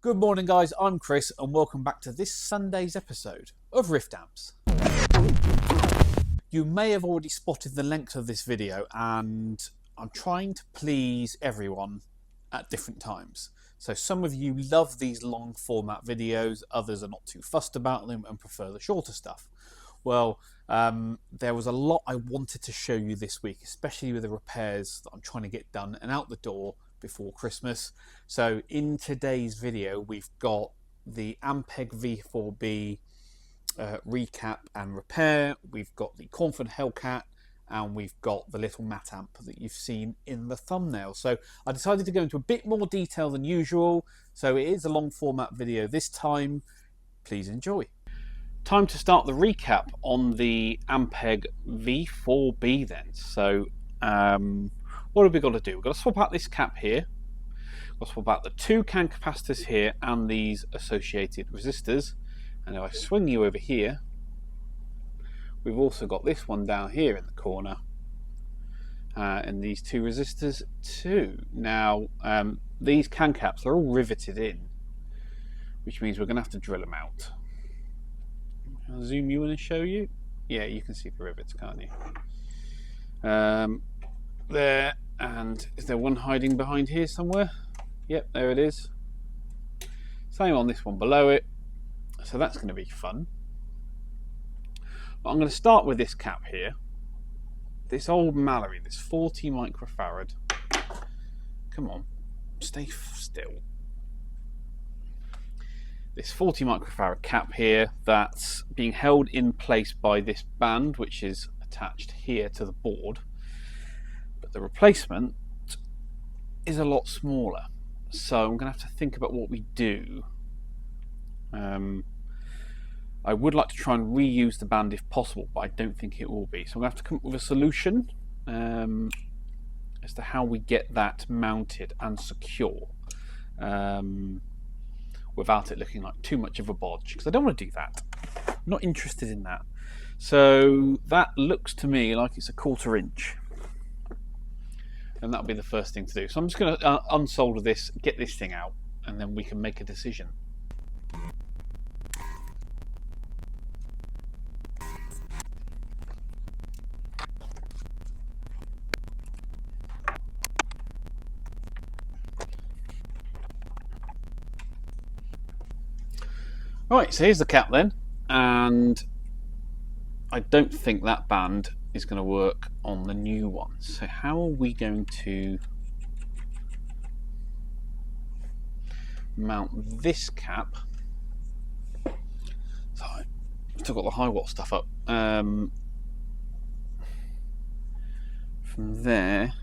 Good morning guys, I'm Chris and welcome back to this Sunday's episode of Rift Amps. You may have already spotted the length of this video and I'm trying to please everyone at different times. So some of you love these long format videos, others are not too fussed about them and prefer the shorter stuff. Well, there was a lot I wanted to show you this week, especially with the repairs that I'm trying to get done and out the door before Christmas. So in today's video we've got the Ampeg V4B recap and repair, we've got the Cornford Hellcat, and we've got the little Matamp that you've seen in the thumbnail. So I decided to go into a bit more detail than usual, so it is a long format video this time. Please enjoy. Time to start the recap on the Ampeg V4B then. So what have we got to do? We've got to swap out this cap here. We've got to swap out the two can capacitors here and these associated resistors. And if I swing you over here, we've also got this one down here in the corner. And these two resistors too. Now, these can caps are all riveted in, which means we're going to have to drill them out. I'll zoom you in and show you. Yeah, you can see the rivets, can't you? There, and is there one hiding behind here somewhere? Yep, there it is. Same on this one below it. So that's going to be fun. But I'm going to start with this cap here. This old Mallory, this 40 microfarad. Come on, stay still. This 40 microfarad cap here that's being held in place by this band which is attached here to the board, but the replacement is a lot smaller, so I'm going to have to think about what we do. I would like to try and reuse the band if possible, but I don't think it will be, so I'm going to have to come up with a solution as to how we get that mounted and secure. Without it looking like too much of a bodge, because I don't want to do that. I'm not interested in that. So that looks to me like it's a 1/4 inch, and that'll be the first thing to do. So I'm just going to unsolder this, get this thing out, and then we can make a decision. Right, so here's the cap then, and I don't think that band is going to work on the new one. So how are we going to mount this cap? So I've still got the high watt stuff up. From there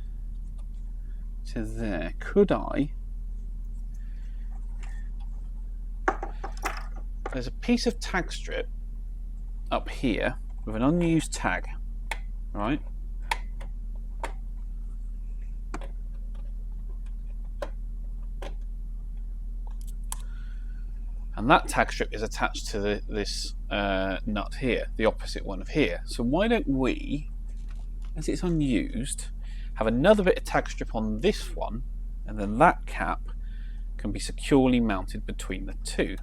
to there, could I? There's a piece of tag strip up here with an unused tag, right? And that tag strip is attached to this nut here, the opposite one of here. So why don't we, as it's unused, have another bit of tag strip on this one, and then that cap can be securely mounted between the two.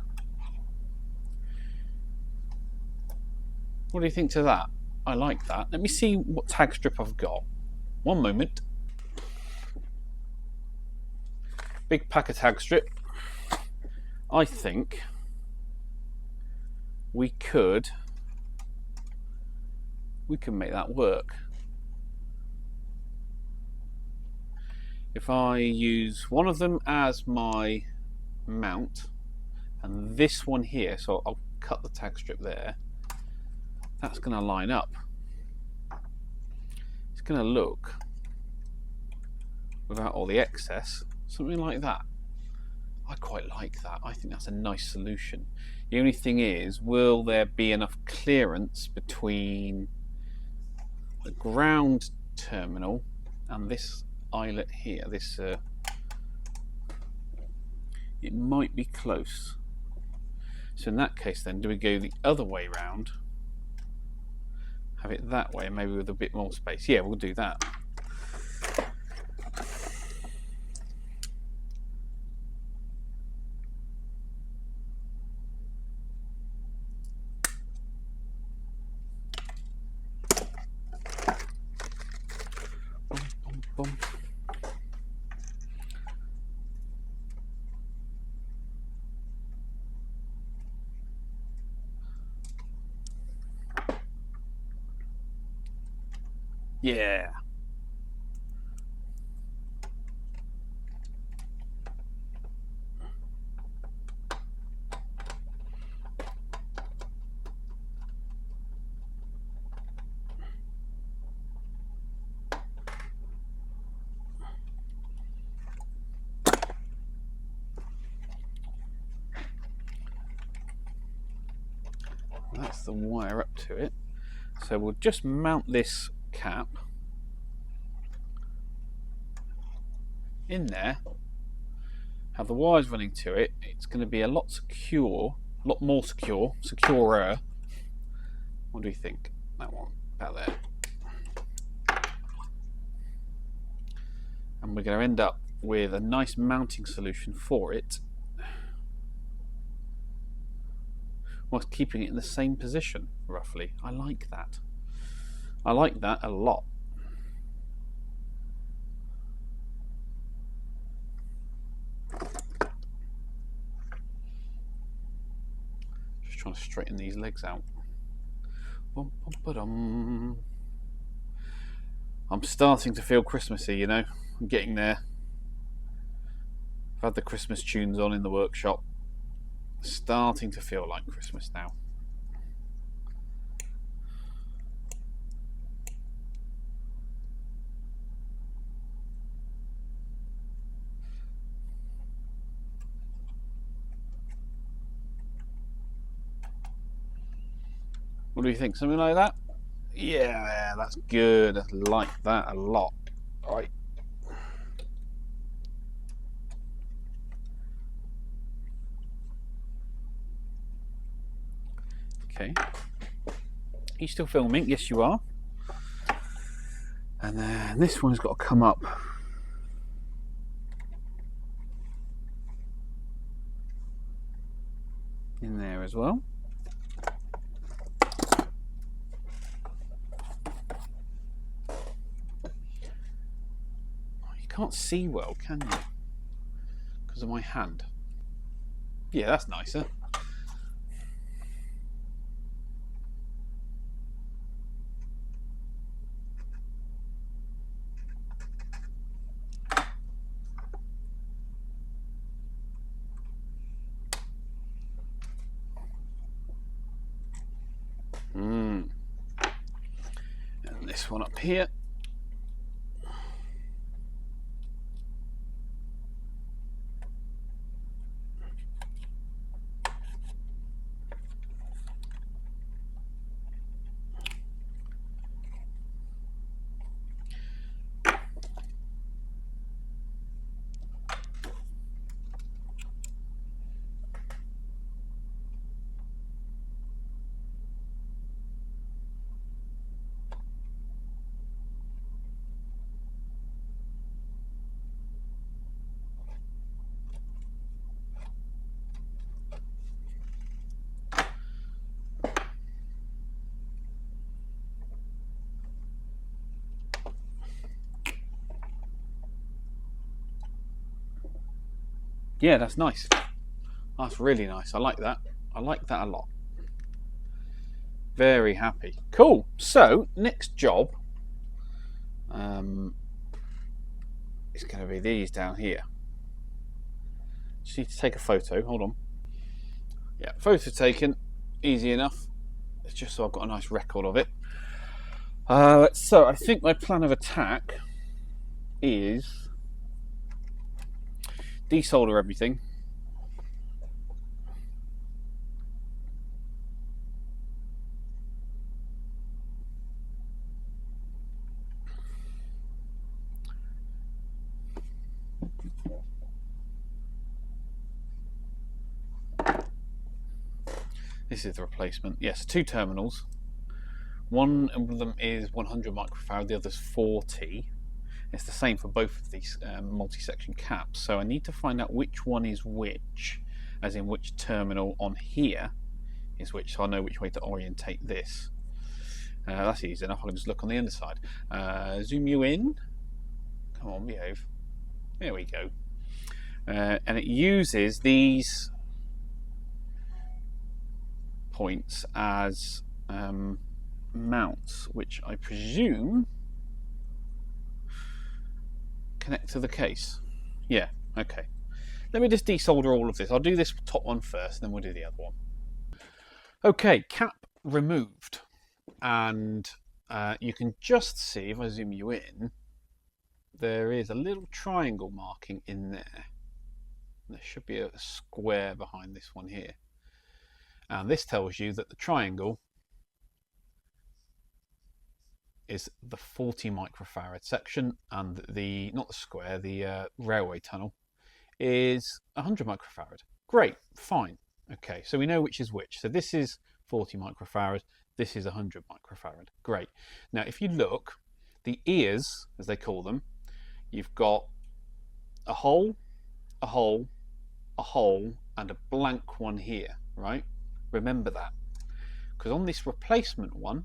What do you think to that? I like that. Let me see what tag strip I've got. One moment. Big pack of tag strip. I think we can make that work. If I use one of them as my mount and this one here, so I'll cut the tag strip there. That's going to line up. It's going to look, without all the excess, something like that. I quite like that. I think that's a nice solution. The only thing is, will there be enough clearance between the ground terminal and this eyelet here? This it might be close. So in that case then, do we go the other way round? Have it that way, maybe with a bit more space. Yeah, we'll do that. boom. Yeah. That's the wire up to it. So we'll just mount this cap in there, have the wires running to it. It's going to be a lot more secure, securer. What do you think? That one, about there. And we're going to end up with a nice mounting solution for it, whilst keeping it in the same position, roughly. I like that. I like that a lot. Just trying to straighten these legs out. I'm starting to feel Christmassy, you know. I'm getting there. I've had the Christmas tunes on in the workshop. Starting to feel like Christmas now. What do you think? Something like that? Yeah, that's good. I like that a lot. Right. Okay. Are you still filming? Yes, you are. And then this one's got to come up in there as well. Can't see well, can you? Because of my hand. Yeah, that's nicer. And this one up here. Yeah, that's nice. That's really nice. I like that. I like that a lot. Very happy. Cool. So, next job is going to be these down here. Just need to take a photo. Hold on. Yeah, photo taken. Easy enough. It's just so I've got a nice record of it. So, I think my plan of attack is desolder everything. This is the replacement. Yes, 2 terminals. One of them is 100 microfarad, the other's 40. It's the same for both of these multi-section caps, so I need to find out which one is which, as in which terminal on here is which, so I know which way to orientate this. That's easy enough. I can just look on the underside. Zoom you in, Come on, behave. There we go. And it uses these points as mounts, which I presume connect to the case. Yeah, okay. Let me just desolder all of this. I'll do this top one first, then we'll do the other one. Okay, cap removed. And you can just see, if I zoom you in, there is a little triangle marking in there. There should be a square behind this one here. And this tells you that the triangle is the 40 microfarad section, and the, not the square, the railway tunnel is 100 microfarad. Great, fine. Okay, so we know which is which. So this is 40 microfarad, this is 100 microfarad. Great. Now, if you look, the ears, as they call them, you've got a hole, a hole, a hole, and a blank one here, right? Remember that. Because on this replacement one,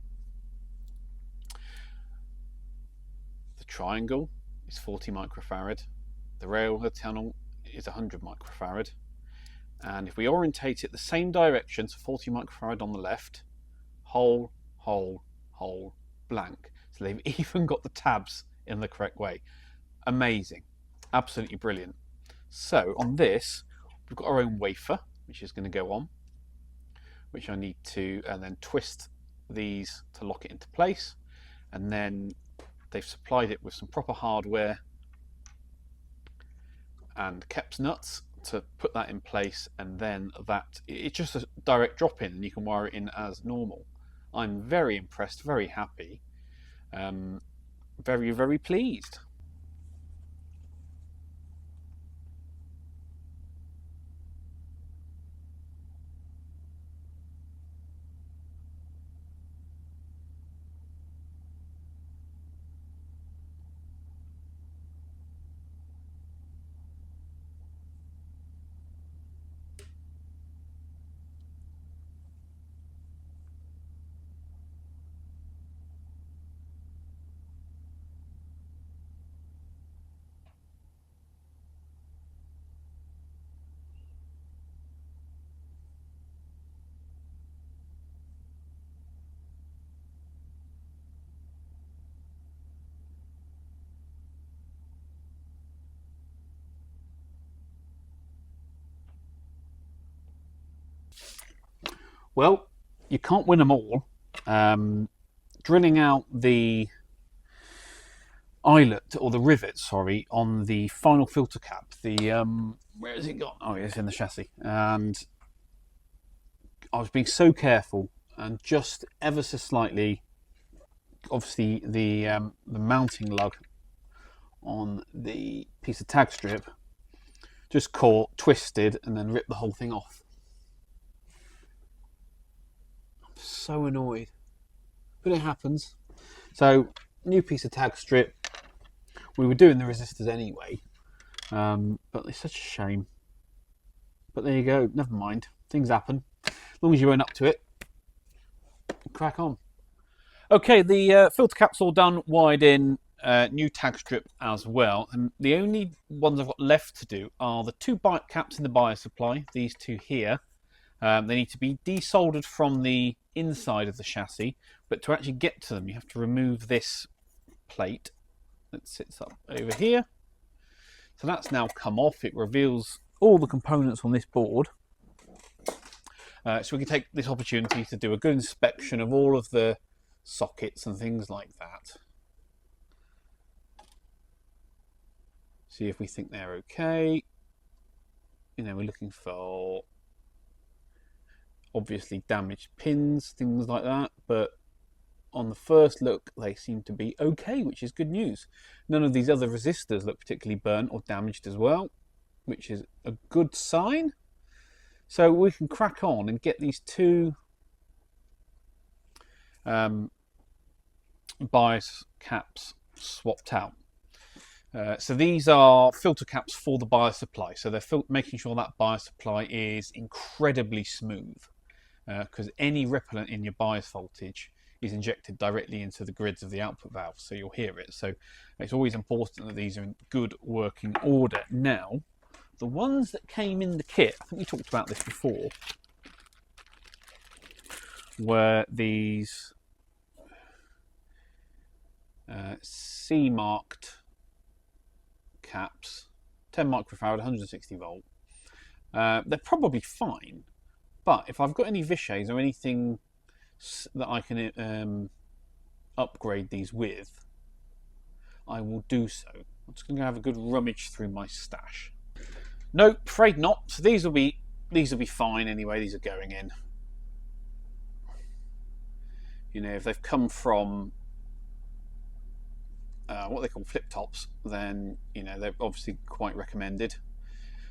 the triangle is 40 microfarad, the railway tunnel is 100 microfarad, and if we orientate it the same direction, so 40 microfarad on the left, hole, hole, hole, blank. So they've even got the tabs in the correct way. Amazing. Absolutely brilliant. So on this, we've got our own wafer, which is going to go on, which I need to then twist these to lock it into place. And then they've supplied it with some proper hardware and caps nuts to put that in place, and then that it's just a direct drop in and you can wire it in as normal. I'm very impressed, very happy, very, very pleased. Well, you can't win them all. Drilling out the eyelet, or the rivet, sorry, on the final filter cap, the where has it gone? Oh, it's in the chassis. And I was being so careful, and just ever so slightly, obviously the mounting lug on the piece of tag strip just caught, twisted, and then ripped the whole thing off. So annoyed, but it happens. So new piece of tag strip. We were doing the resistors anyway, but it's such a shame. But there you go, never mind, things happen. As long as you own up to it, crack on. Okay, the filter cap's all done, wired in, new tag strip as well, and the only ones I've got left to do are the two caps in the bias supply, these two here. They need to be desoldered from the inside of the chassis, but to actually get to them you have to remove this plate that sits up over here. So that's now come off. It reveals all the components on this board. So we can take this opportunity to do a good inspection of all of the sockets and things like that. See if we think they're okay. You know, we're looking for obviously damaged pins, things like that, but on the first look they seem to be okay, which is good news. None of these other resistors look particularly burnt or damaged as well, which is a good sign. So we can crack on and get these two bias caps swapped out. So these are filter caps for the bias supply, so they're making sure that bias supply is incredibly smooth, because any ripple in your bias voltage is injected directly into the grids of the output valve, so you'll hear it. So it's always important that these are in good working order. Now, the ones that came in the kit, I think we talked about this before, were these C-marked caps, 10 microfarad, 160 volt. They're probably fine, but if I've got any Vichys or anything that I can upgrade these with, I will do so. I'm just going to have a good rummage through my stash. Nope, afraid not. So these will be fine anyway. These are going in. You know, if they've come from what they call flip tops, then you know they're obviously quite recommended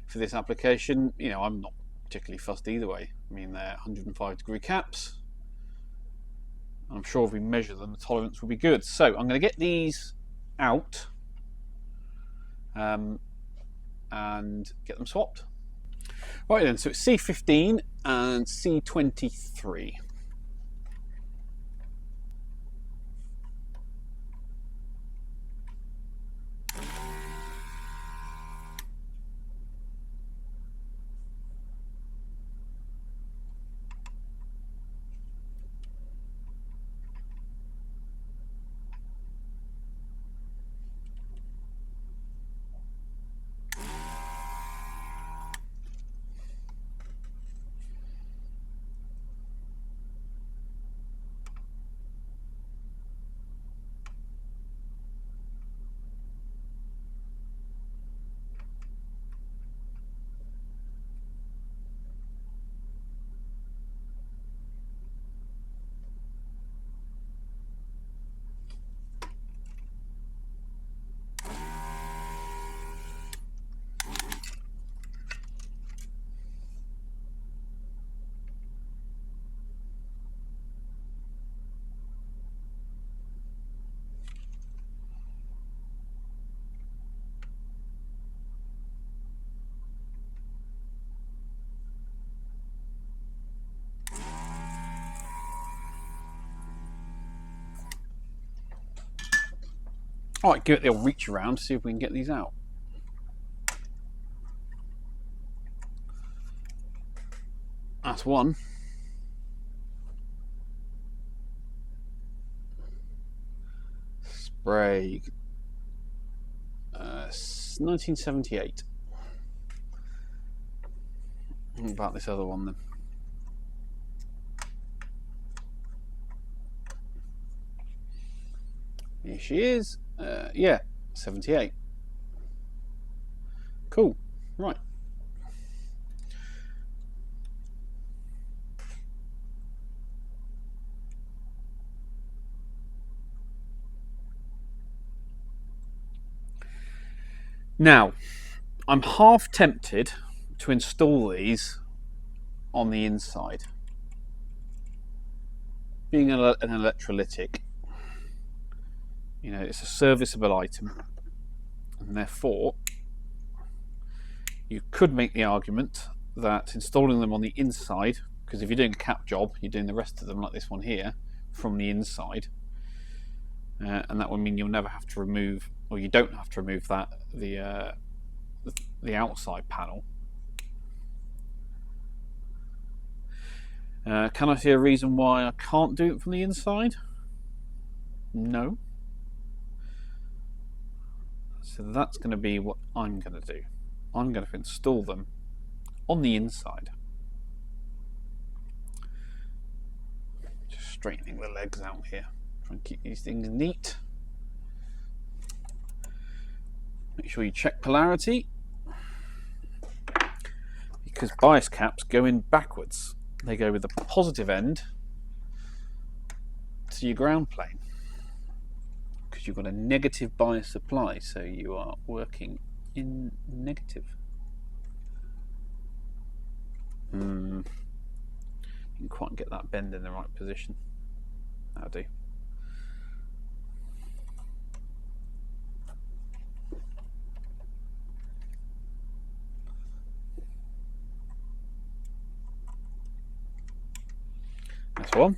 for this application. You know, I'm not particularly fussed either way. I mean, they're 105-degree caps. I'm sure if we measure them, the tolerance will be good. So I'm going to get these out and get them swapped. Right then, so it's C15 and C23. All right, give it the old reach around, see if we can get these out. That's one. Spray. 1978. What about this other one then? Here she is. Yeah, 78. Cool. Right. Now, I'm half tempted to install these on the inside. Being an electrolytic, you know, it's a serviceable item, and therefore you could make the argument that installing them on the inside, because if you're doing a cap job, you're doing the rest of them like this one here from the inside, and that would mean you'll never have to remove, or you don't have to remove that the outside panel. Can I see a reason why I can't do it from the inside? No. So that's going to be what I'm going to do. I'm going to install them on the inside. Just straightening the legs out here. Try and keep these things neat. Make sure you check polarity, because bias caps go in backwards. They go with the positive end to your ground plane, because you've got a negative bias supply, so you are working in negative. You can quite get that bend in the right position. That'll do. That's one.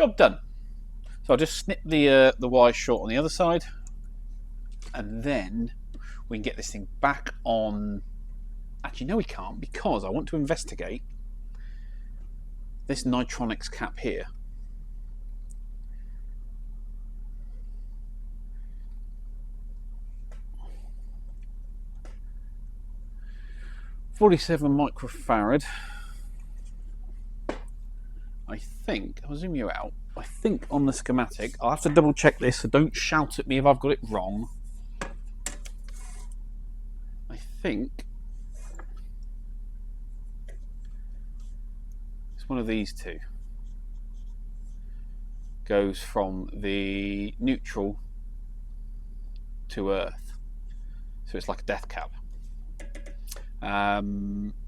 Job done. So I'll just snip the wire short on the other side, and then we can get this thing back on. Actually, no, we can't, because I want to investigate this Nitronics cap here. .47 microfarad. I think, I'll zoom you out, I think on the schematic, I'll have to double check this, so don't shout at me if I've got it wrong. I think it's one of these two. Goes from the neutral to earth. So it's like a death cap.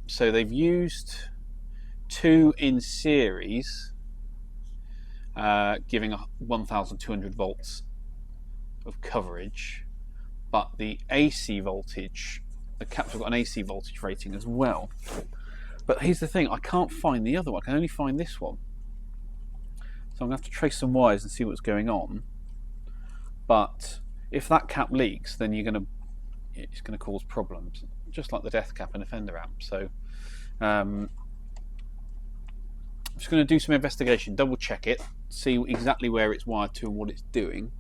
So they've used two in series, giving 1,200 volts of coverage, but the AC voltage, the caps have got an AC voltage rating as well. But here's the thing, I can't find the other one, I can only find this one. So I'm going to have to trace some wires and see what's going on. But if that cap leaks, then it's going to cause problems, just like the death cap in a fender amp. So I'm just going to do some investigation, double check it, see exactly where it's wired to and what it's doing.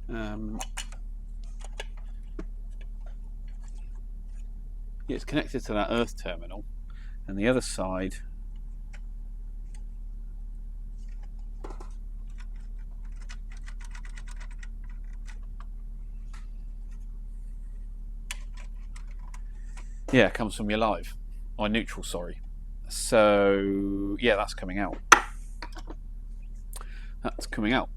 Yeah, it's connected to that earth terminal, and the other side yeah, comes from your live, or neutral, sorry. So yeah, that's coming out. That's coming out.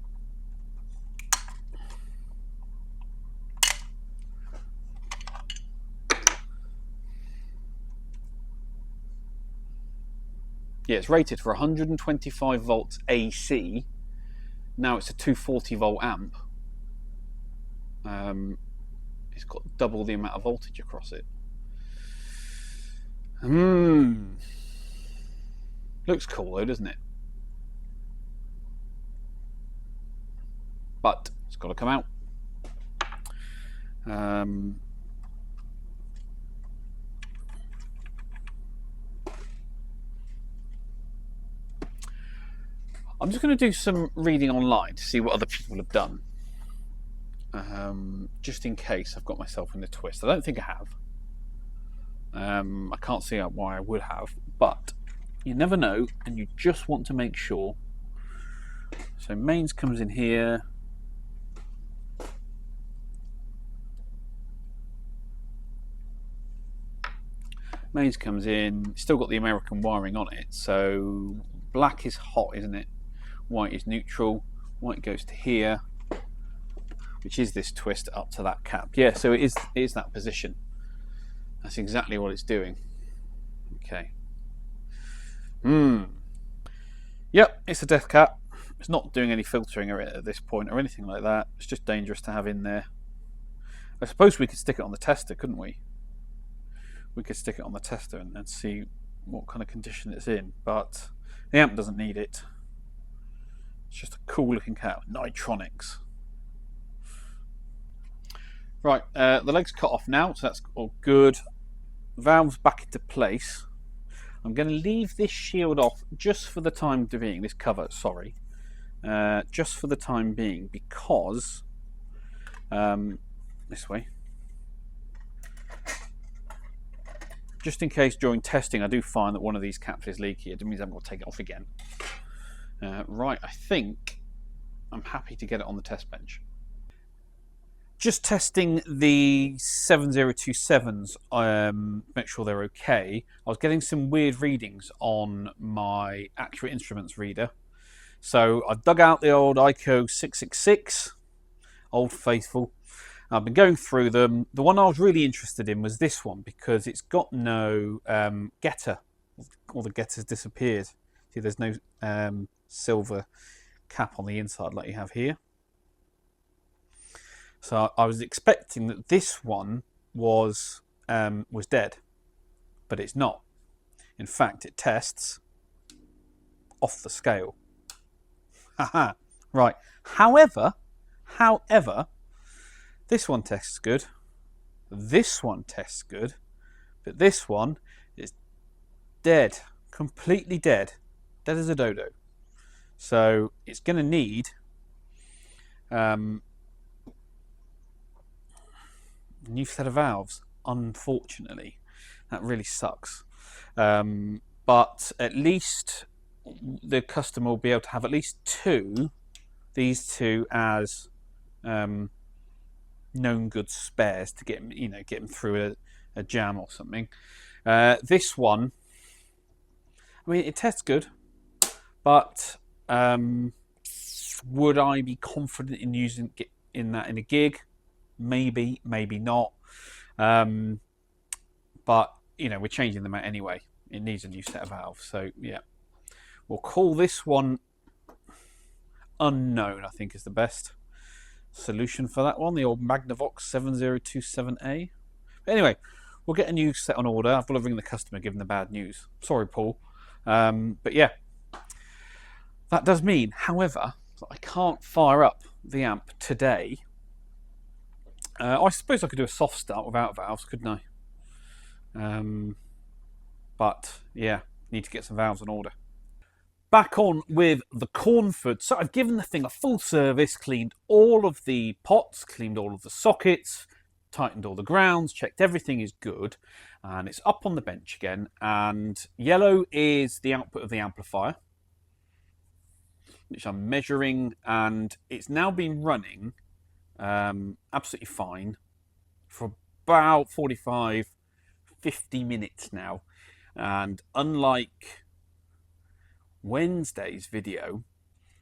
Yeah, it's rated for 125 volts AC. Now it's a 240 volt amp. It's got double the amount of voltage across it. Looks cool though, doesn't it? But it's got to come out. I'm just going to do some reading online to see what other people have done, just in case I've got myself in a twist. I don't think I have. I can't see why I would have, but you never know, and you just want to make sure. So mains comes in here. Mains comes in, still got the American wiring on it, so black is hot, isn't it? White is neutral, white goes to here, which is this twist up to that cap. Yeah, so it is that position. That's exactly what it's doing. Okay. Yep, it's a death cap. It's not doing any filtering at this point or anything like that. It's just dangerous to have in there. I suppose we could stick it on the tester, couldn't we? We could stick it on the tester and see what kind of condition it's in, but the amp doesn't need it. It's just a cool looking cap. Nitronics. Right, the leg's cut off now, so that's all good. Valves back into place. I'm going to leave this shield off just for the time being, this cover, sorry. Just for the time being, because this way. Just in case during testing I do find that one of these caps is leaky, it means I'm going to take it off again. Right, I think I'm happy to get it on the test bench. Just testing the 7027s, make sure they're okay. I was getting some weird readings on my Accurate Instruments reader. So I've dug out the old ICO 666, Old Faithful. I've been going through them. The one I was really interested in was this one because it's got no getter. All the getters disappeared. See, there's no silver cap on the inside like you have here. So I was expecting that this one was dead, but it's not. In fact, it tests off the scale. Haha. Right. However, this one tests good. This one tests good. But this one is dead. Completely dead. Dead as a dodo. So it's going to need a new set of valves, unfortunately. That really sucks. But at least the customer will be able to have at least these two as known good spares to get them through a jam or something. This one, I mean, it tests good, but would I be confident in using it in a gig? Maybe, maybe not. But we're changing them out anyway. It needs a new set of valves, so yeah, we'll call this one unknown. I think is the best solution for that one. The old Magnavox 7027A. But anyway, we'll get a new set on order. I've got to ring the customer, give them the bad news. Sorry, Paul. But yeah, that does mean, however, that I can't fire up the amp today. I suppose I could do a soft start without valves, couldn't I? But yeah, need to get some valves on order. Back on with the Cornford. So I've given the thing a full service, cleaned all of the pots, cleaned all of the sockets, tightened all the grounds, checked everything is good, and it's up on the bench again. And yellow is the output of the amplifier, which I'm measuring, and it's now been running absolutely fine for about 45-50 minutes now. And unlike Wednesday's video,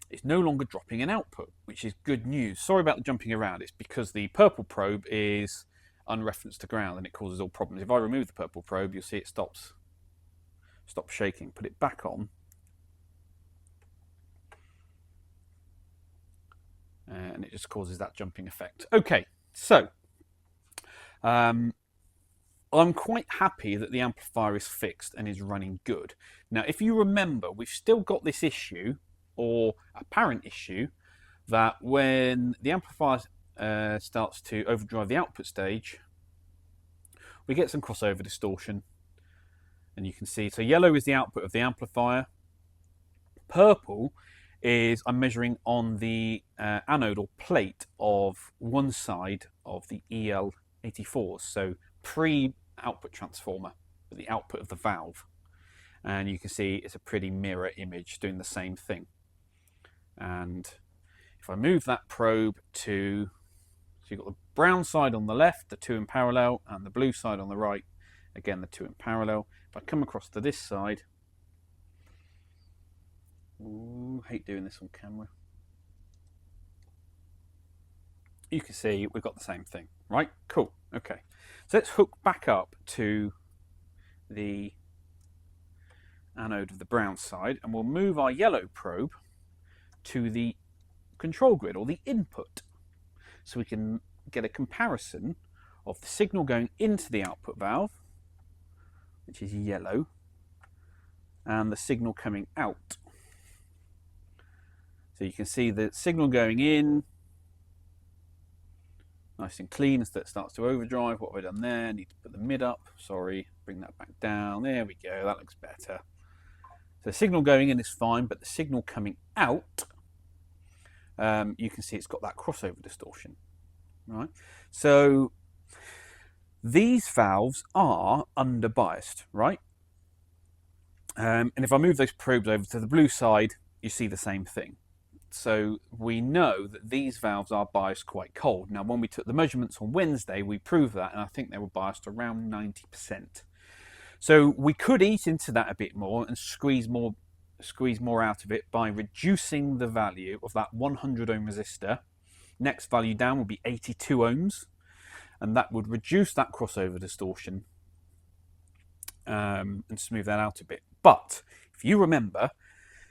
it's no longer dropping an output, which is good news. Sorry about the jumping around. It's because the purple probe is unreferenced to ground and it causes all problems. If I remove the purple probe, you'll see it stops shaking. Put it back on, and it just causes that jumping effect. Okay, so I'm quite happy that the amplifier is fixed and is running good. Now, if you remember, we've still got this issue, or apparent issue, that when the amplifier starts to overdrive the output stage, we get some crossover distortion. And you can see, so yellow is the output of the amplifier. Purple is, I'm measuring on the anode or plate of one side of the EL84s, so pre-output transformer, but the output of the valve. And you can see it's a pretty mirror image doing the same thing. And if I move that probe to, so you've got the brown side on the left, the two in parallel, and the blue side on the right, again the two in parallel. If I come across to this side, ooh, hate doing this on camera. You can see we've got the same thing, right? Cool, okay. So let's hook back up to the anode of the brown side, and we'll move our yellow probe to the control grid, or the input, so we can get a comparison of the signal going into the output valve, which is yellow, and the signal coming out. So you can see the signal going in, nice and clean as that starts to overdrive. What have I done there? I need to put the mid up. Sorry, bring that back down. There we go, that looks better. So the signal going in is fine, but the signal coming out, you can see it's got that crossover distortion, right? So these valves are under-biased, right? And if I move those probes over to the blue side, you see the same thing. So we know that these valves are biased quite cold. Now, when we took the measurements on Wednesday, we proved that, and I think they were biased around 90%. So we could eat into that a bit more and squeeze more out of it by reducing the value of that 100 ohm resistor. Next value down will be 82 ohms, and that would reduce that crossover distortion and smooth that out a bit. But if you remember,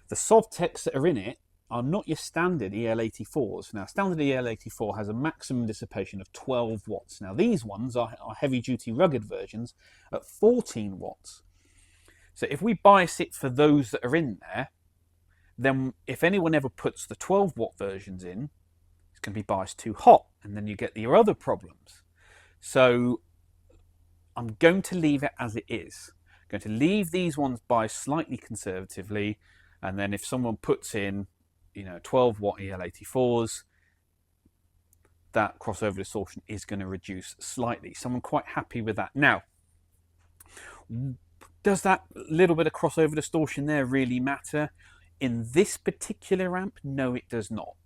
the Sovtecs that are in it are not your standard EL84s. Now, standard EL84 has a maximum dissipation of 12 watts. Now, these ones are heavy-duty rugged versions at 14 watts. So if we bias it for those that are in there, then if anyone ever puts the 12 watt versions in, it's going to be biased too hot, and then you get your other problems. So I'm going to leave it as it is. I'm going to leave these ones biased slightly conservatively, and then if someone puts in, 12 watt EL84s, that crossover distortion is going to reduce slightly. So I'm quite happy with that. Now, does that little bit of crossover distortion there really matter? In this particular amp, no, it does not.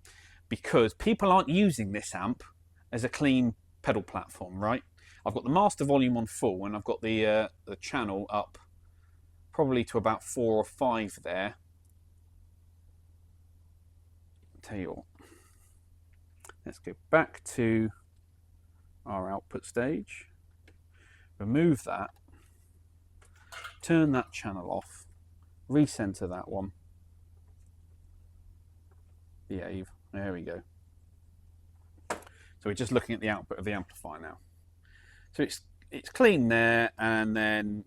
Because people aren't using this amp as a clean pedal platform, right? I've got the master volume on full, and I've got the channel up probably to about 4 or 5 there. I'll tell you what. Let's go back to our output stage, remove that, turn that channel off, recenter that one, behave, there we go. So we're just looking at the output of the amplifier now. So it's clean there, and then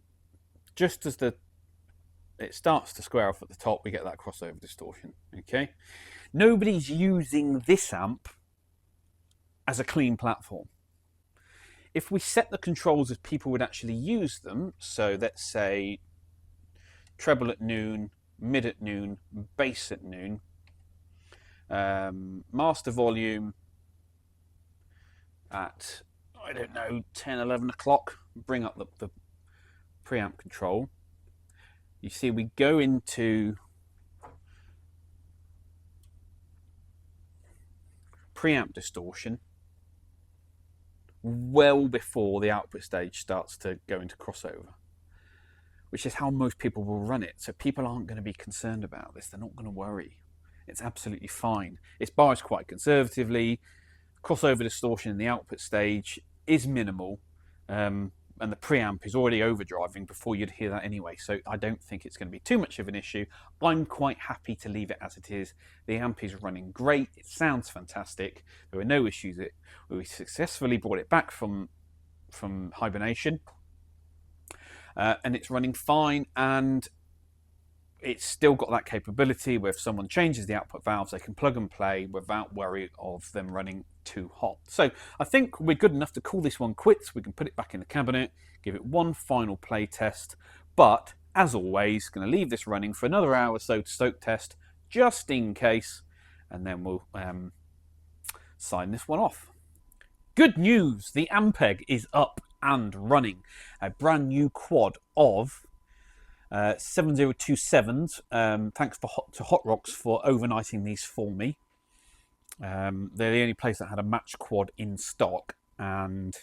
just as it starts to square off at the top, we get that crossover distortion, okay? Nobody's using this amp as a clean platform. If we set the controls as people would actually use them, so let's say treble at noon, mid at noon, bass at noon, master volume at, I don't know, 10, 11 o'clock, bring up the preamp control. You see we go into preamp distortion well before the output stage starts to go into crossover, which is how most people will run it. So people aren't going to be concerned about this. They're not going to worry. It's absolutely fine. It's biased quite conservatively. Crossover distortion in the output stage is minimal, and the preamp is already overdriving before you'd hear that anyway. So I don't think it's going to be too much of an issue. I'm quite happy to leave it as it is. The amp is running great. It sounds fantastic. There were no issues. We successfully brought it back from hibernation, and it's running fine. And it's still got that capability where if someone changes the output valves, they can plug and play without worry of them running too hot. So I think we're good enough to call this one quits. We can put it back in the cabinet, give it one final play test. But as always, going to leave this running for another hour or so to soak test, just in case, and then we'll sign this one off. Good news, the Ampeg is up and running. A brand new quad of 7027s. Thanks to Hot Rocks for overnighting these for me. They're the only place that had a match quad in stock, and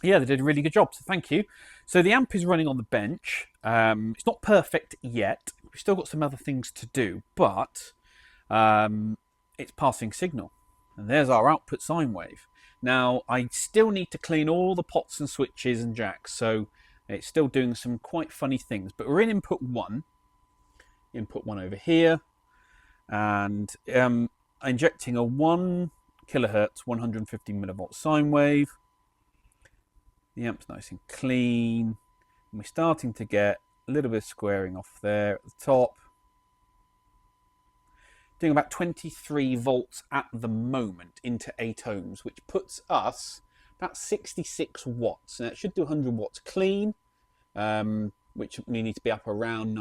yeah, they did a really good job, so thank you. So the amp is running on the bench. It's not perfect yet. We've still got some other things to do, but it's passing signal, and there's our output sine wave. Now I still need to clean all the pots and switches and jacks, so it's still doing some quite funny things, but we're in input 1 over here, and injecting a 1 kilohertz 150 millivolt sine wave. The amp's nice and clean, and we're starting to get a little bit of squaring off there at the top. Doing about 23 volts at the moment into 8 ohms, which puts us about 66 watts. Now it should do 100 watts clean, which we need to be up around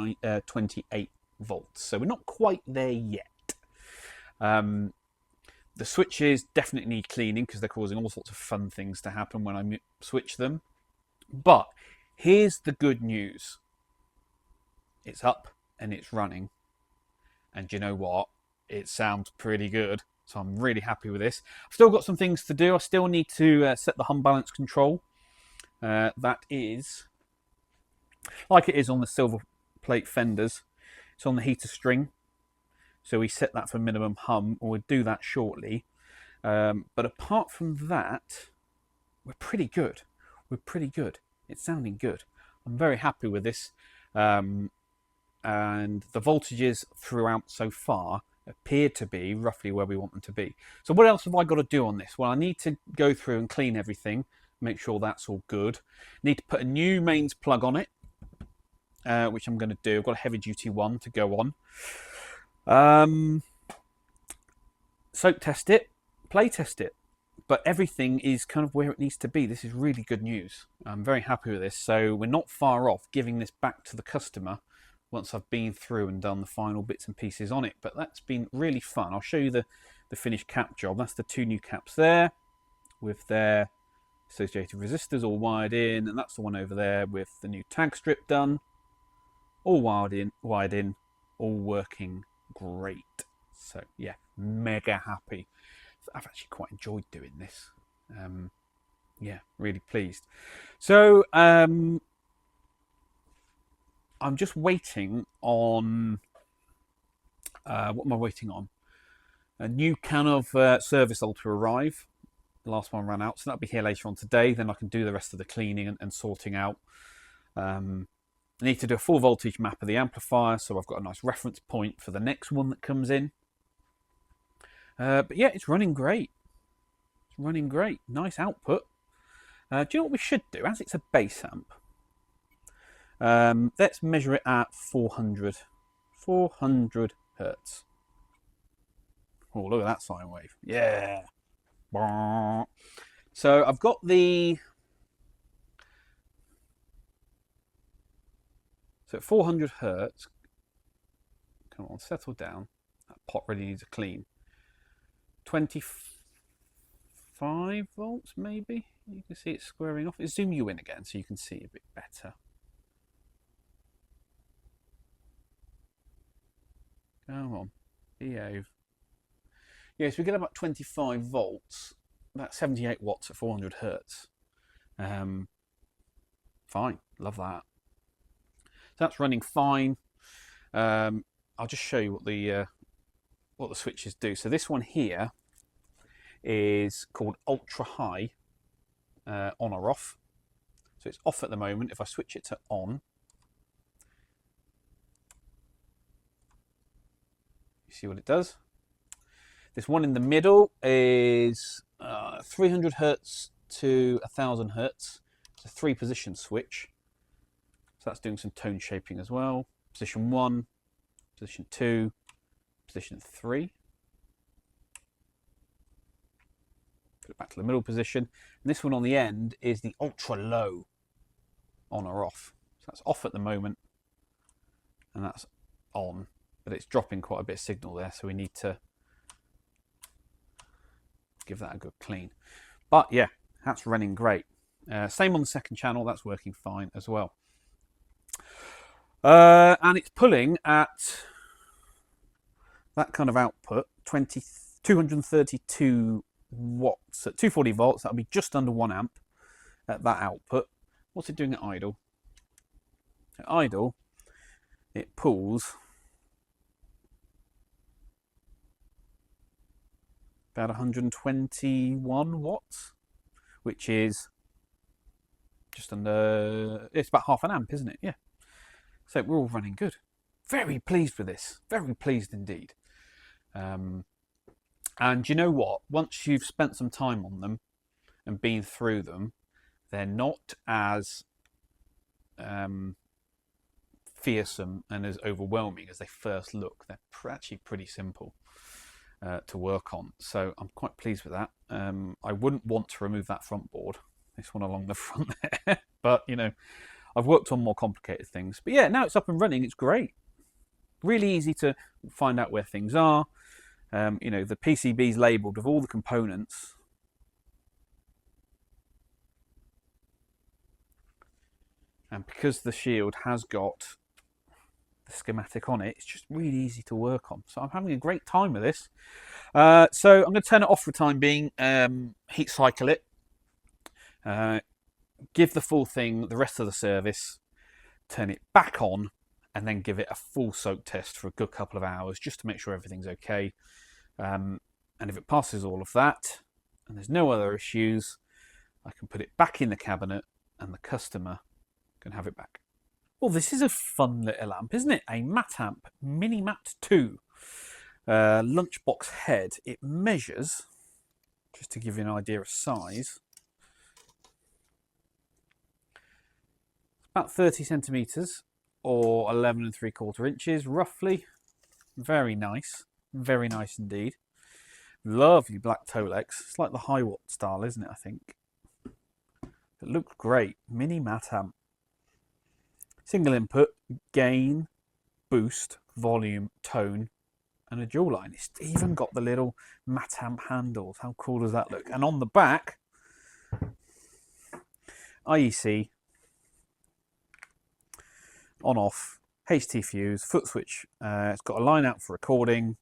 28 volts. So we're not quite there yet. The switches definitely need cleaning because they're causing all sorts of fun things to happen when I switch them. But here's the good news. It's up and it's running. And you know what? It sounds pretty good. So I'm really happy with this. I've still got some things to do. I still need to set the hum balance control. That is, like it is on the silver plate fenders, it's on the heater string. So we set that for minimum hum, or we'll do that shortly. But apart from that, we're pretty good. We're pretty good. It's sounding good. I'm very happy with this. And the voltages throughout so far appear to be roughly where we want them to be. So what else have I got to do on this? Well, I need to go through and clean everything, make sure that's all good. Need to put a new mains plug on it. which I'm going to do. I've got a heavy duty one to go on. Soak test it, play test it. But everything is kind of where it needs to be. This is really good news. I'm very happy with this. So we're not far off giving this back to the customer once I've been through and done the final bits and pieces on it. But that's been really fun. I'll show you the finished cap job. That's the 2 new caps there with their associated resistors all wired in. And that's the one over there with the new tag strip done. All wired in, all working great. So yeah, mega happy. I've actually quite enjoyed doing this. Yeah, really pleased. So I'm just waiting on what am I waiting on? A new can of service oil to arrive. The last one ran out, so that'll be here later on today. Then I can do the rest of the cleaning and sorting out. I need to do a full voltage map of the amplifier, so I've got a nice reference point for the next one that comes in. But yeah, it's running great. It's running great. Nice output. Do you know what we should do? As it's a bass amp, let's measure it at 400 hertz. Oh, look at that sine wave. Yeah. So I've got the... So at 400 hertz, come on, settle down. That pot really needs a clean. 25 volts maybe. You can see it squaring off. Zoom you in again so you can see a bit better. Come on, behave. Yeah, so we get about 25 volts, about 78 watts at 400 hertz. Fine, love that. So that's running fine. I'll just show you what the switches do. So this one here is called ultra high, on or off. So it's off at the moment. If I switch it to on, you see what it does. This one in the middle is 300 hertz to 1000 hertz. It's a 3-position switch. So that's doing some tone shaping as well. Position 1, position 2, position 3. Put it back to the middle position. And this one on the end is the ultra low, on or off. So that's off at the moment, and that's on, but it's dropping quite a bit of signal there, so we need to give that a good clean. But yeah, that's running great. Same on the second channel, that's working fine as well. And it's pulling at that kind of output, 232 watts at 240 volts. That'll be just under 1 amp at that output. What's it doing at idle? At idle, it pulls about 121 watts, which is just under, it's about half an amp, isn't it? Yeah. So we're all running good. Very pleased with this. Very pleased indeed. And you know what? Once you've spent some time on them and been through them, they're not as fearsome and as overwhelming as they first look. They're actually pretty simple to work on. So I'm quite pleased with that. I wouldn't want to remove that front board, this one along the front there. But, you know, I've worked on more complicated things. But yeah, now it's up and running. It's great. Really easy to find out where things are. You know, the PCB's labelled with all the components. And because the shield has got the schematic on it, it's just really easy to work on. So I'm having a great time with this. So I'm going to turn it off for the time being, heat cycle it, give the full thing the rest of the service, turn it back on, and then give it a full soak test for a good couple of hours just to make sure everything's okay. And if it passes all of that and there's no other issues, I can put it back in the cabinet and the customer can have it back. Well, this is a fun little amp, isn't it? A Matamp MiniMat 2 lunchbox head. It measures, just to give you an idea of size, about 30 centimetres or 11 3/4 inches, roughly. Very nice indeed. Lovely black Tolex. It's like the high watt style, isn't it? I think it looks great. Mini Matamp. Single input, gain, boost, volume, tone, and a dual line. It's even got the little Matamp handles. How cool does that look? And on the back, IEC, on off, HT fuse, foot switch. It's got a line out for recording.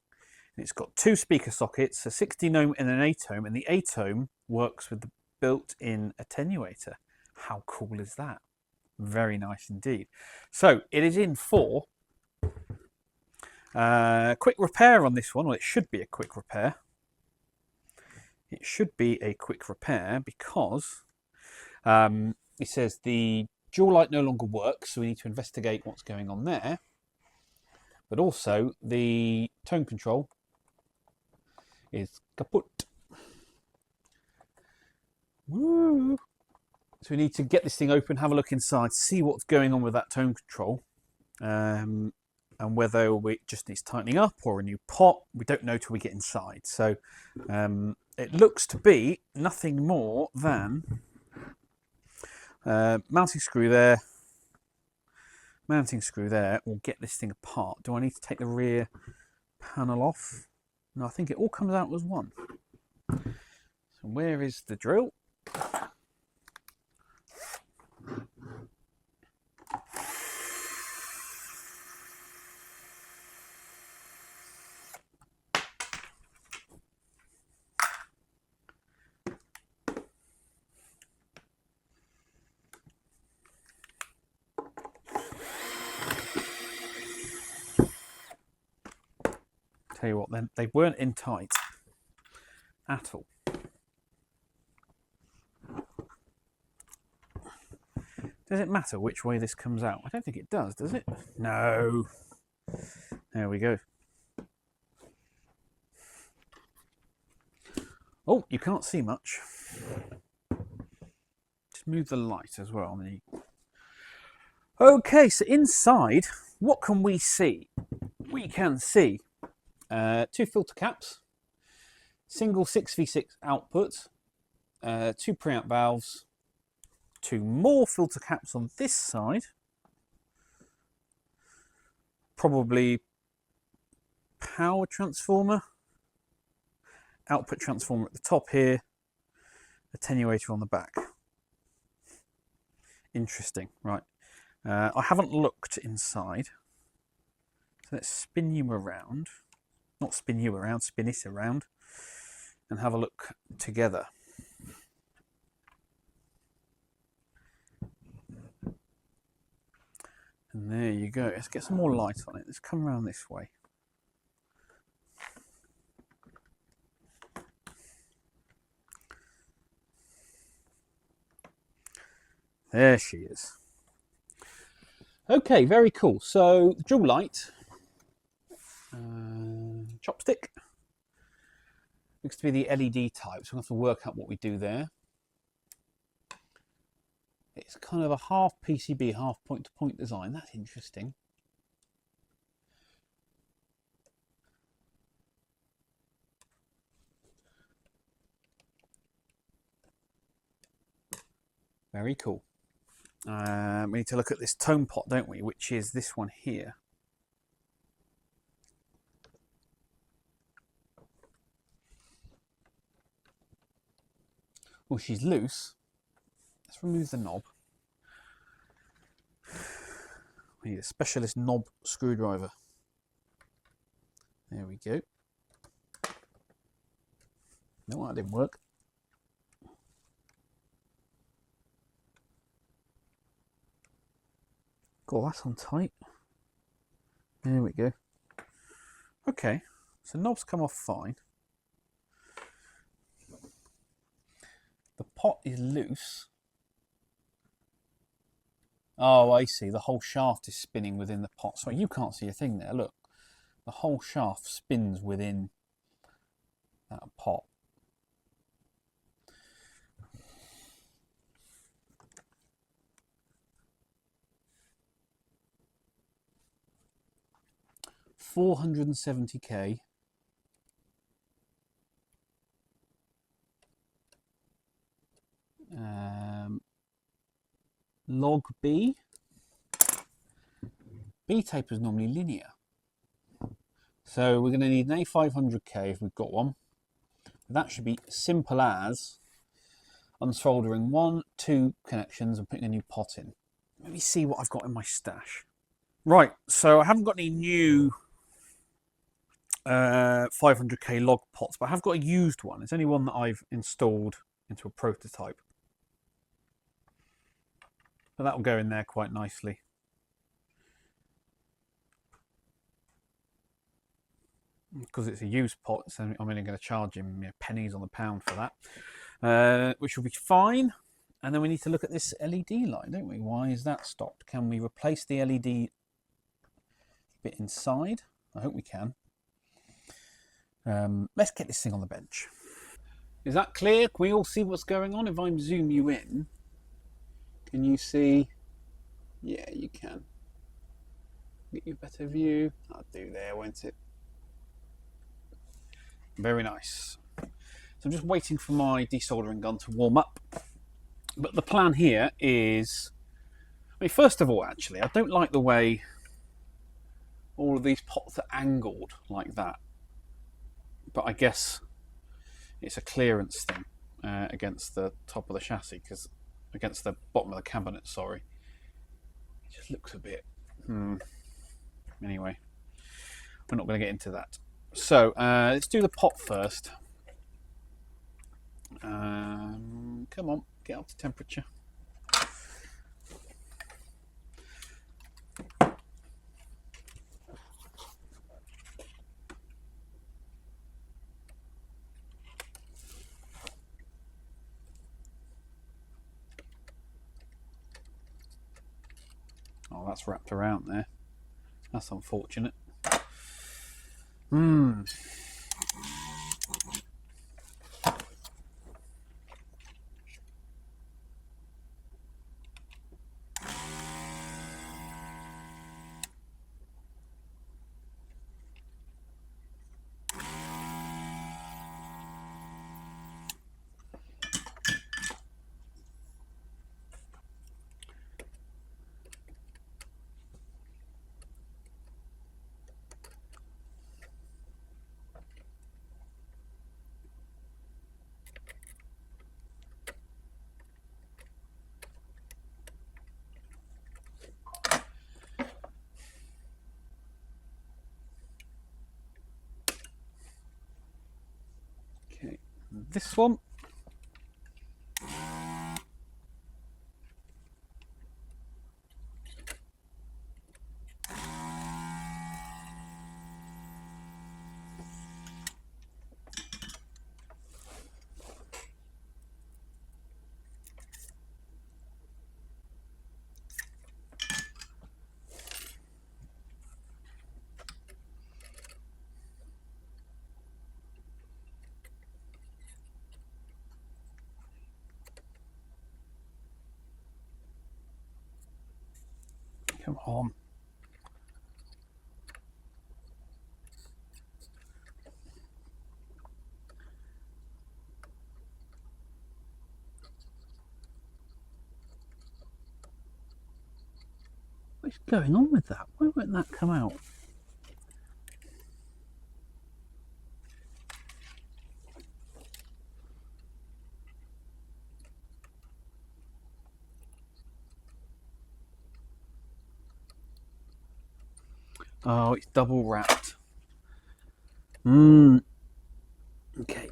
It's got 2 speaker sockets, a 16 ohm and an 8 ohm, and the 8 ohm works with the built-in attenuator. How cool is that? Very nice indeed. So it is in for quick repair on this one. Well, it should be a quick repair. It should be a quick repair because it says the dual light no longer works, so we need to investigate what's going on there. But also the tone control is kaput. Woo! So we need to get this thing open, have a look inside, see what's going on with that tone control, and whether it just needs tightening up or a new pot. We don't know till we get inside. So it looks to be nothing more than mounting screw there, will get this thing apart. Do I need to take the rear panel off? No, I think it all comes out as one. So where is the drill? Tell you what, then they weren't in tight at all. Does it matter which way this comes out? I don't think it does it? No. There we go. Oh, you can't see much. Just move the light as well. Okay, so inside, what can we see? We can see 2 filter caps, single 6v6 output, 2 preamp valves, 2 more filter caps on this side, probably power transformer, output transformer at the top here, attenuator on the back. Interesting, right. I haven't looked inside, so let's spin you around. Not spin you around, spin it around and have a look together. And there you go. Let's get some more light on it. Let's come around this way. There she is. Okay, very cool. So the dual light, chopstick, looks to be the LED type, so we'll have to work out what we do there. It's kind of a half PCB, half point-to-point design. That's interesting. Very cool. We need to look at this tone pot, don't we? Which is this one here. Well, she's loose. Let's remove the knob. We need a specialist knob screwdriver. There we go. No, that didn't work. God, that's on tight. There we go. Okay, so knobs come off fine. The pot is loose. Oh, I see. The whole shaft is spinning within the pot. Sorry, you can't see a thing there. Look, the whole shaft spins within that pot. 470k. Log B. B taper is normally linear. So we're going to need an A500K if we've got one. That should be simple as unsoldering 1, 2 connections and putting a new pot in. Let me see what I've got in my stash. Right, so I haven't got any new 500K log pots, but I have got a used one. It's only one that I've installed into a prototype. But that will go in there quite nicely. Because it's a used pot, so I'm only going to charge him pennies on the pound for that, which will be fine. And then we need to look at this LED light, don't we? Why is that stopped? Can we replace the LED bit inside? I hope we can. Let's get this thing on the bench. Is that clear? Can we all see what's going on? If I zoom you in, can you see? Yeah, you can. Get you a better view. I'll do there, won't it? Very nice. So I'm just waiting for my desoldering gun to warm up. But the plan here is, I mean, first of all, actually, I don't like the way all of these pots are angled like that. But I guess it's a clearance thing against the top of the chassis, because against the bottom of the cabinet, sorry. It just looks a bit, Anyway, we're not going to get into that. So let's do the pot first. Come on, get up to temperature. Oh, that's wrapped around there. That's unfortunate. Okay, this one. Come on. What's going on with that? Why won't that come out? Oh, it's double wrapped. Okay.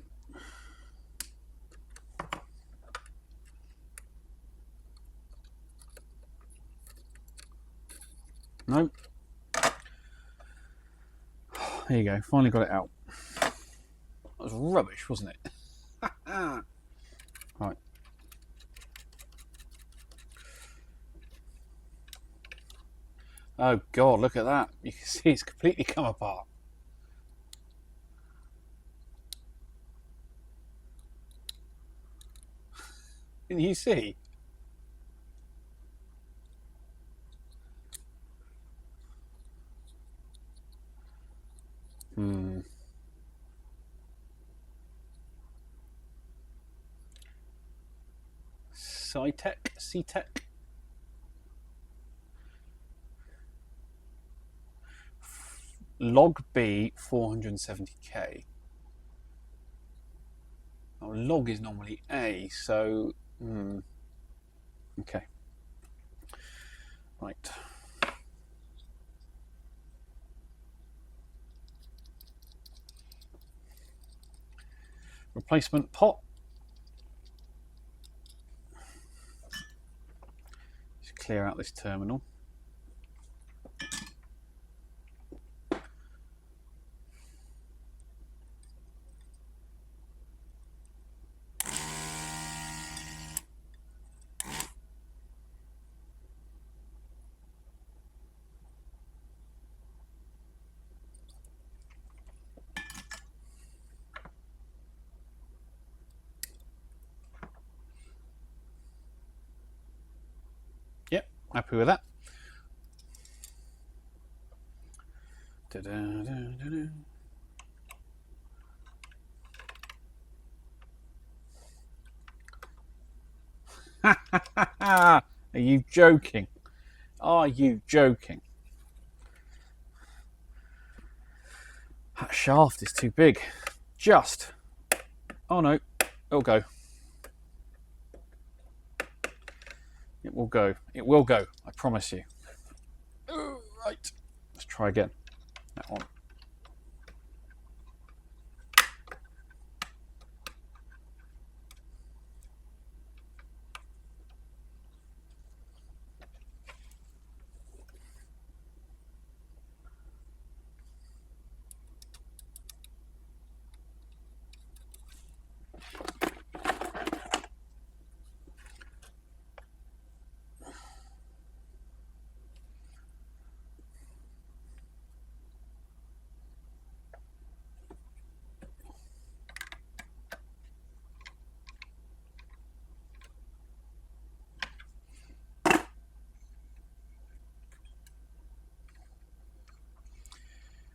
No. There you go. Finally got it out. That was rubbish, wasn't it? Right. Oh God, look at that. You can see it's completely come apart. Can you see? C-Tech. Log B 470k. Oh, log is normally A, so okay. Right. Replacement pot. Just clear out this terminal. Yep, happy with that. Are you joking? Are you joking? That shaft is too big. Just. Oh no, it'll go. It will go. It will go. I promise you. Right. Let's try again. That one.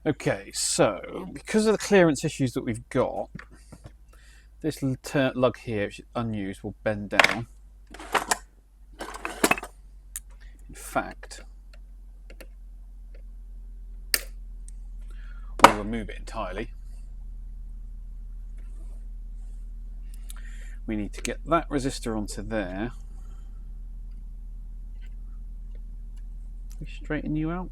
Okay, so because of the clearance issues that we've got, this little lug here, which is unused, will bend down. In fact, we'll remove it entirely. We need to get that resistor onto there. We straighten you out.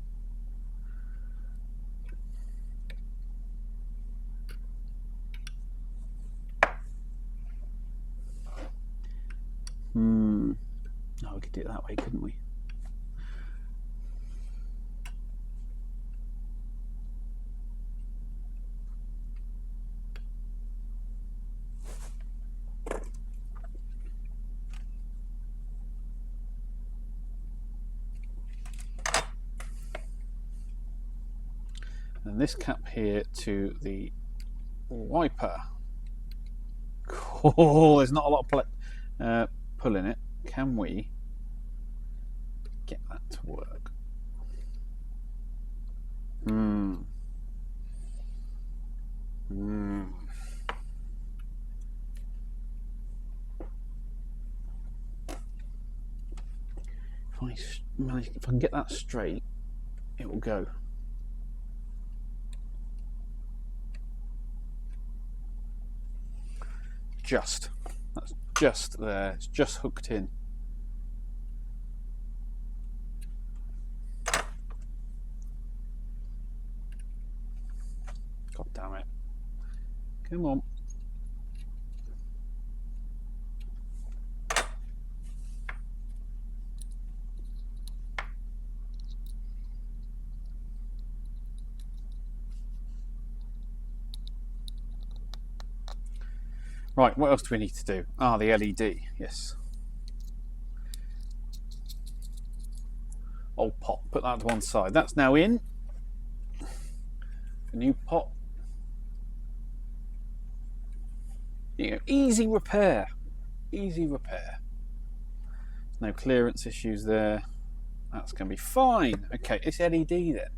Oh, we could do it that way, couldn't we? And this cap here to the wiper. Oh, there's not a lot of pull in it. Can we get that to work? If I can get that straight, it will go. That's just there. It's just hooked in. God damn it. Come on. Right, what else do we need to do? Ah, the LED, yes. Old pot, put that to one side. That's now in. A new pot. You know, easy repair. Easy repair. No clearance issues there. That's going to be fine. Okay, it's LED then.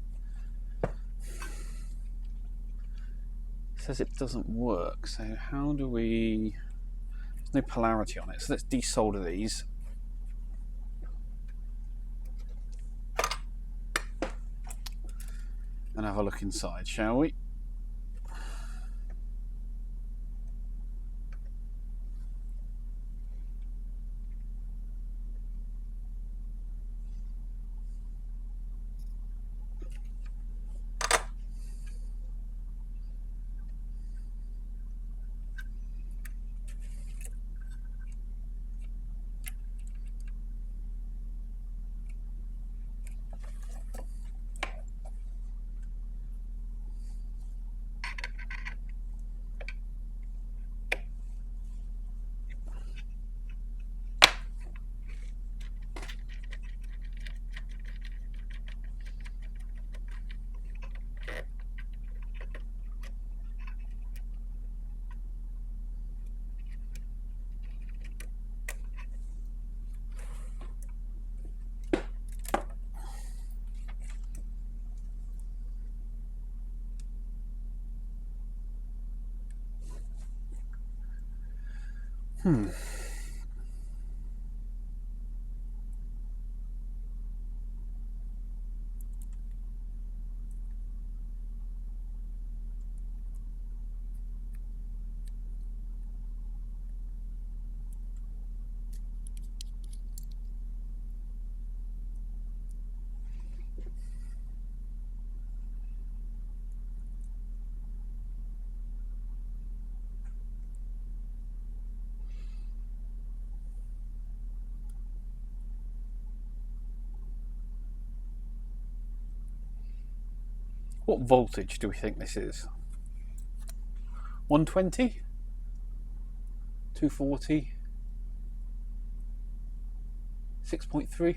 Says it doesn't work, so how do we... There's no polarity on it, so let's desolder these. and have a look inside, shall we? What voltage do we think this is? 120? 240? 6.3?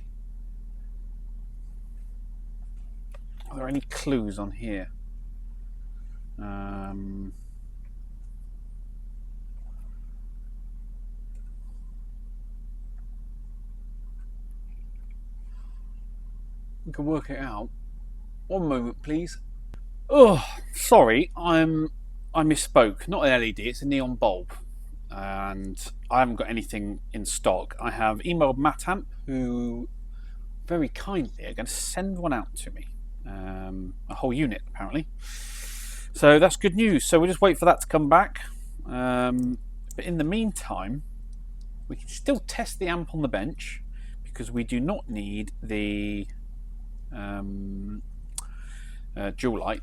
Are there any clues on here? We can work it out. One moment, please. Oh, sorry, I misspoke. Not an LED, it's a neon bulb. And I haven't got anything in stock. I have emailed Matamp, who very kindly are going to send one out to me. A whole unit, apparently. So that's good news. So we'll just wait for that to come back. But in the meantime, we can still test the amp on the bench, because we do not need the dual light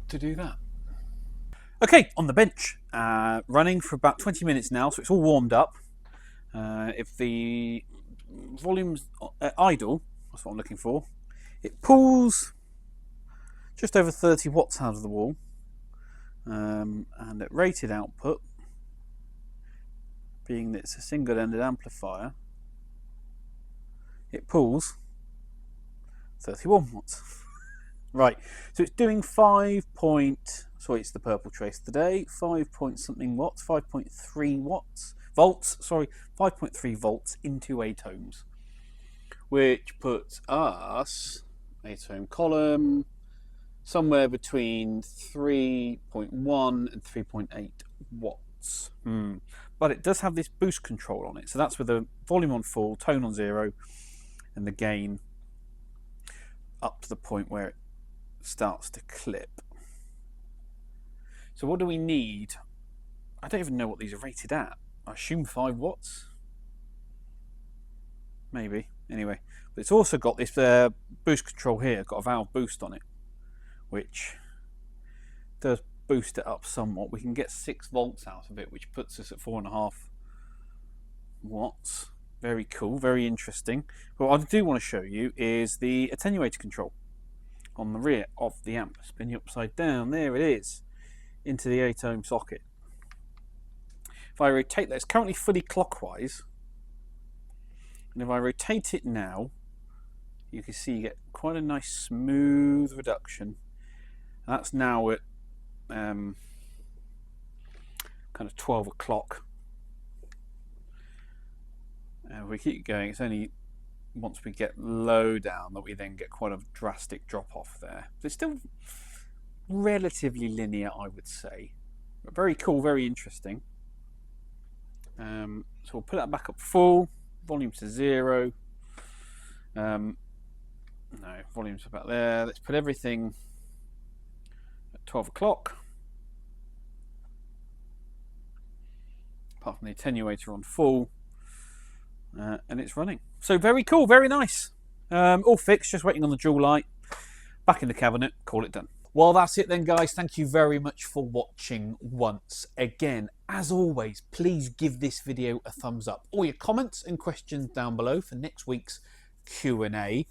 to do that. Okay, on the bench, running for about 20 minutes now, so it's all warmed up. If the volume's idle, that's what I'm looking for, it pulls just over 30 watts out of the wall, and at rated output, being that it's a single-ended amplifier, it pulls 31 watts. Right, so it's doing sorry, it's the purple trace today, 5 point something watts, 5.3 volts, sorry, 5.3 volts into 8 ohms, which puts us, 8 ohm column, somewhere between 3.1 and 3.8 watts. But it does have this boost control on it, so that's with the volume on full, tone on 0, and the gain up to the point where it starts to clip. So what do we need? I don't even know what these are rated at. I assume 5 watts? Maybe. Anyway, but it's also got this boost control here, got a valve boost on it, which does boost it up somewhat. We can get 6 volts out of it, which puts us at 4.5 watts. Very cool, very interesting. But what I do want to show you is the attenuator control on the rear of the amp. Spin you upside down, there it is, into the 8 ohm socket. If I rotate that, it's currently fully clockwise, and if I rotate it now, you can see you get quite a nice smooth reduction. And that's now at kind of 12 o'clock. And if we keep going, it's only once we get low down that we then get quite a drastic drop off there. So it's still relatively linear, I would say, but very cool, very interesting. So we'll put that back up full, volume to 0. Now No, volume's about there. Let's put everything at 12 o'clock. Apart from the attenuator on full. And it's running. So very cool, very nice. All fixed, just waiting on the dual light. Back in the cabinet, call it done. Well, that's it then, guys. Thank you very much for watching once again. As always, please give this video a thumbs up. All your comments and questions down below for next week's Q&A.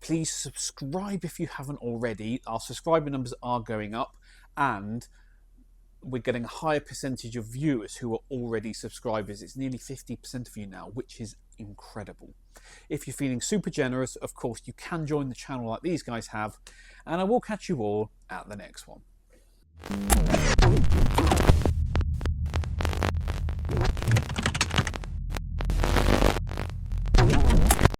Please subscribe if you haven't already. Our subscriber numbers are going up, and we're getting a higher percentage of viewers who are already subscribers. It's nearly 50% of you now, which is incredible. If you're feeling super generous, of course, you can join the channel like these guys have, and I will catch you all at the next one.